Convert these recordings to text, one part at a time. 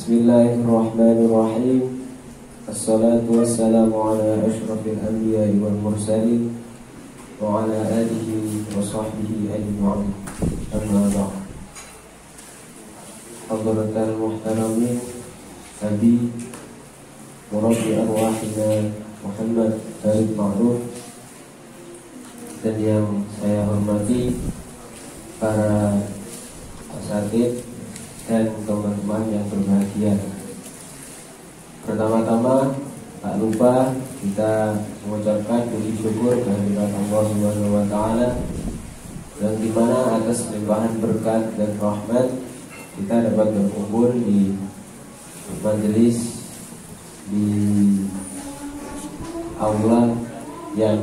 Bismillahirrahmanirrahim. Assalatu wassalamu ala ashrafil anbiya'i wal mursalin wa ala alihi wa sahbihi ajma'in. Amma ba'd. Hadratal muhtaramin, Nabi Murabbi arwahina Muhammad Baik Ma'ruf, dan yang saya hormati para asatidz dan teman-teman yang berbahagia. Pertama-tama, tak lupa kita mengucapkan puji syukur kehadirat Allah Subhanahu wa taala, yang dimana atas limpahan berkat dan rahmat kita dapat berkumpul di majelis di aula yang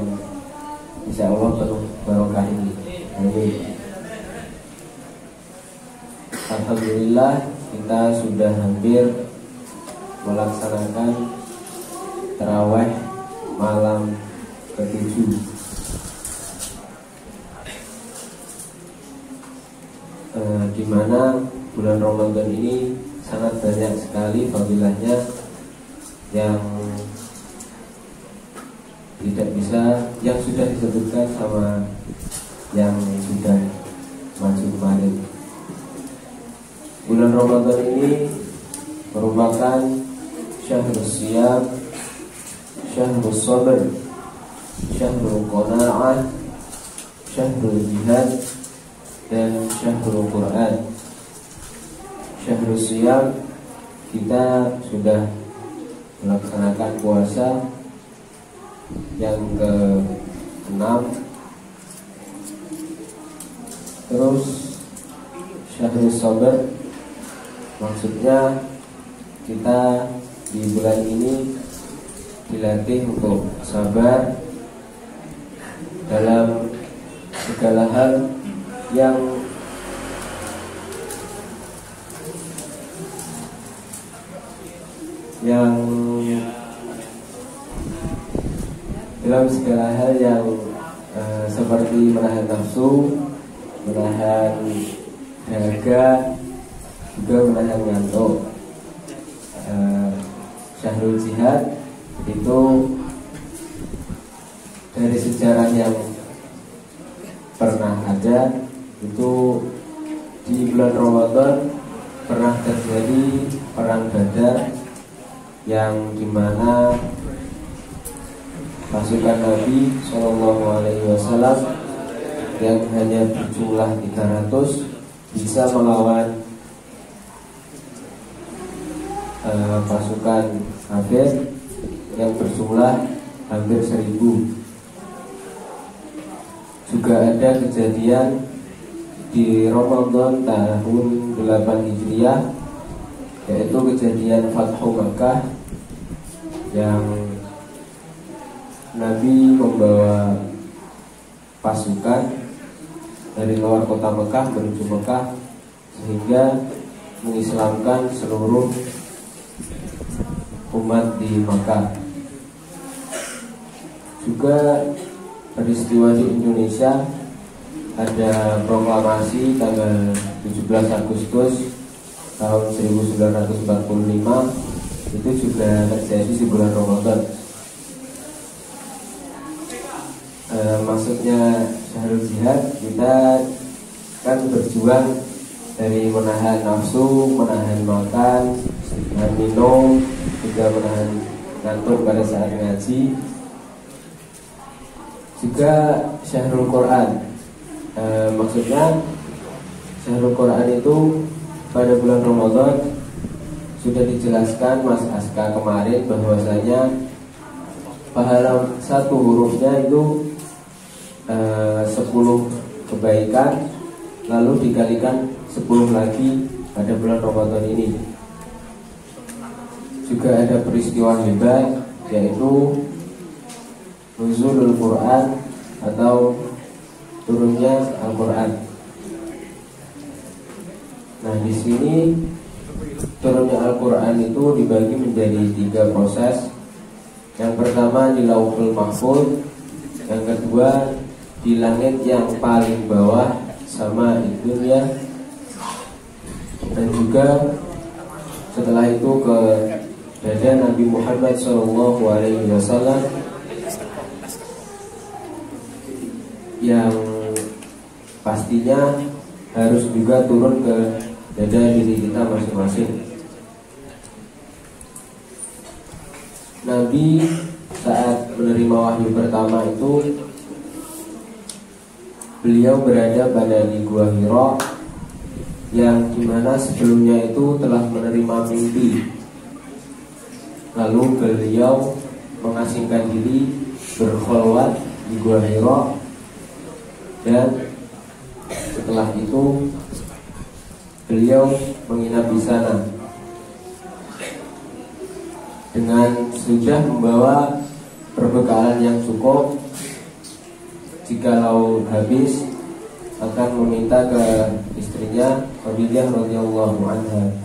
insya Allah penuh barokah ini. Amin. Alhamdulillah, kita sudah hampir melaksanakan tarawih malam ke-7. Di mana bulan Ramadan ini sangat banyak sekali fadilahnya yang tidak bisa, yang sudah disebutkan sama yang sudah masuk kemarin. Bulan Ramadan ini merupakan syahrul siyam, syahrul sabr, syahrul qana'ah, syahrul jihad, dan syahrul Quran. Syahrul siyam, kita sudah melaksanakan puasa yang ke-6. Terus syahrul sabr, maksudnya kita di bulan ini dilatih untuk sabar dalam segala hal yang seperti menahan nafsu, menahan dahaga, juga menahan ngantuk. Syahrul jihad itu dari sejarah yang pernah ada, itu di bulan Ramadan pernah terjadi perang Badar, yang dimana pasukan Nabi SAW yang hanya berjumlah 300 bisa melawan pasukan kafir yang berjumlah hampir 1000. Juga ada kejadian di Ramadan tahun 8 Hijriah, yaitu kejadian Fathu Makkah, yang Nabi membawa pasukan dari luar kota Mekah menuju Mekah, sehingga mengislamkan seluruh umat di Mekah. Juga peristiwa di Indonesia, ada proklamasi tanggal 17 Agustus tahun 1945, itu juga terjadi di bulan Ramadan. Maksudnya syahrul jihad, kita kan berjuang dari menahan nafsu, menahan makan, menahan minum, juga menahan ngantuk pada saat ngaji. Juga syahrul Quran, maksudnya syahrul Quran itu pada bulan Ramadan sudah dijelaskan Mas Aska kemarin bahwasanya pahala satu hurufnya itu 10 kebaikan, lalu dikalikan 10 lagi pada bulan Ramadan ini. Juga ada peristiwa hebat, yaitu nuzulul Quran atau turunnya Al-Quran. Nah, di sini turunnya Al-Quran itu dibagi menjadi 3 proses. Yang pertama di Lauhul Mahfuz, yang kedua di langit yang paling bawah sama dunia, dan juga setelah itu ke dada Nabi Muhammad SAW yang pastinya harus juga turun ke dada diri kita masing-masing. Nabi saat menerima wahyu pertama itu beliau berada pada di Gua Hira, yang dimana sebelumnya itu telah menerima mimpi. Lalu beliau mengasingkan diri berkholwat di Gua Hira, dan setelah itu beliau menginap di sana dengan sudah membawa perbekalan yang cukup. Jikalau habis akan meminta ke istrinya Khadijah radhiyallahu anha.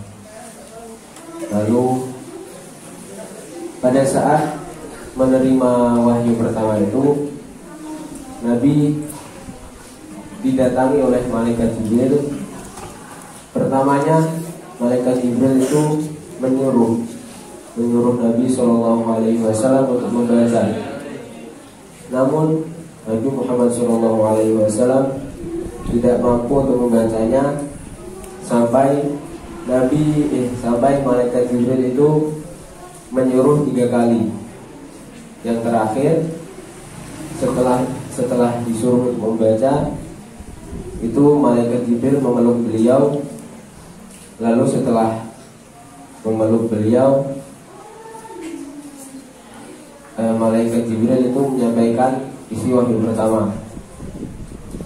Lalu pada saat menerima wahyu pertama itu, Nabi didatangi oleh malaikat Jibril. Pertamanya malaikat Jibril itu menyuruh Nabi SAW untuk membaca. Namun Nabi Muhammad SAW tidak mampu untuk membacanya sampai malaikat Jibril itu menyuruh 3 kali. Yang terakhir setelah disuruh untuk membaca, itu malaikat Jibril memeluk beliau. Lalu setelah memeluk beliau, malaikat Jibril itu menyampaikan isi wahyu pertama,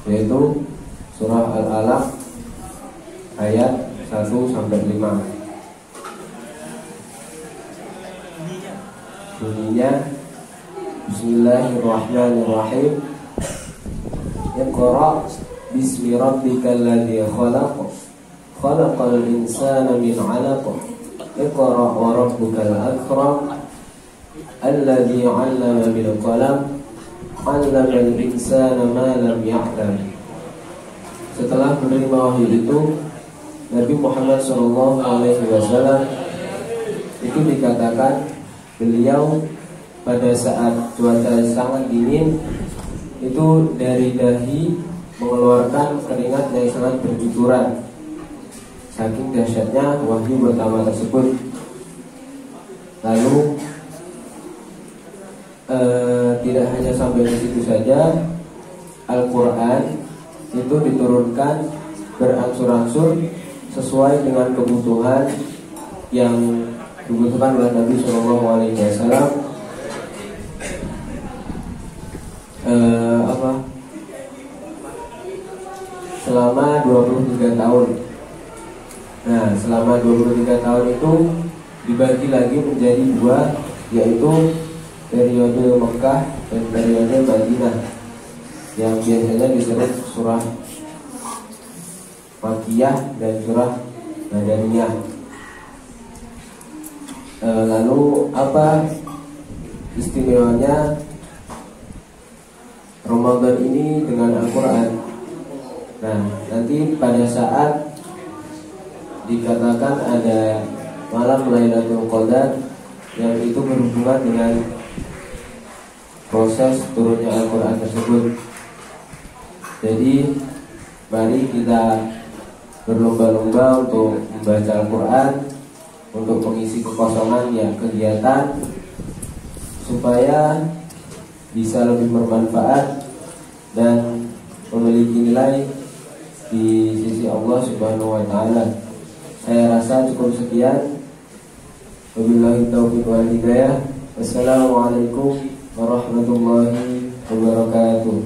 yaitu surah Al-Alaq ayat 1-5. Bunyinya Bismillahirrahmanirrahim. Iqra bismi rabbikal ladzi khalaq, khalaqal insana min 'alaq, Iqra wa rabbukal akram, alladzi 'allama bil qalam, 'allamal insana ma lam ya'lam. Setelah menerima wahyu itu, Nabi Muhammad SAW itu dikatakan beliau pada saat cuaca sangat dingin itu dari dahi mengeluarkan keringat yang sangat bercucuran, saking dahsyatnya wahyu pertama tersebut. Lalu tidak hanya sampai di situ saja, Al-Quran itu diturunkan berangsur-angsur sesuai dengan kebutuhan yang dibutuhkan oleh Nabi SAW. Selama 23 tahun. Nah, selama 23 tahun itu dibagi lagi menjadi 2, yaitu periode Mekah dan periode Madinah, yang biasanya disebut surah Makkiyah dan surah Madaniyah. Lalu apa istimewanya Ramadan ini dengan Al-Quran? Nah, nanti pada saat dikatakan ada malam Lailatul Qadar, yang itu berhubungan dengan proses turunnya Al-Quran tersebut. Jadi mari kita berlomba-lomba untuk membaca Al-Quran, untuk mengisi kekosongan ya kegiatan, supaya bisa lebih bermanfaat dan memiliki nilai di sisi Allah Subhanahu wa Ta'ala. Saya rasa cukup sekian. Wabillahi taufiq wal hidayah. Wassalamualaikum warahmatullahi wabarakatuh.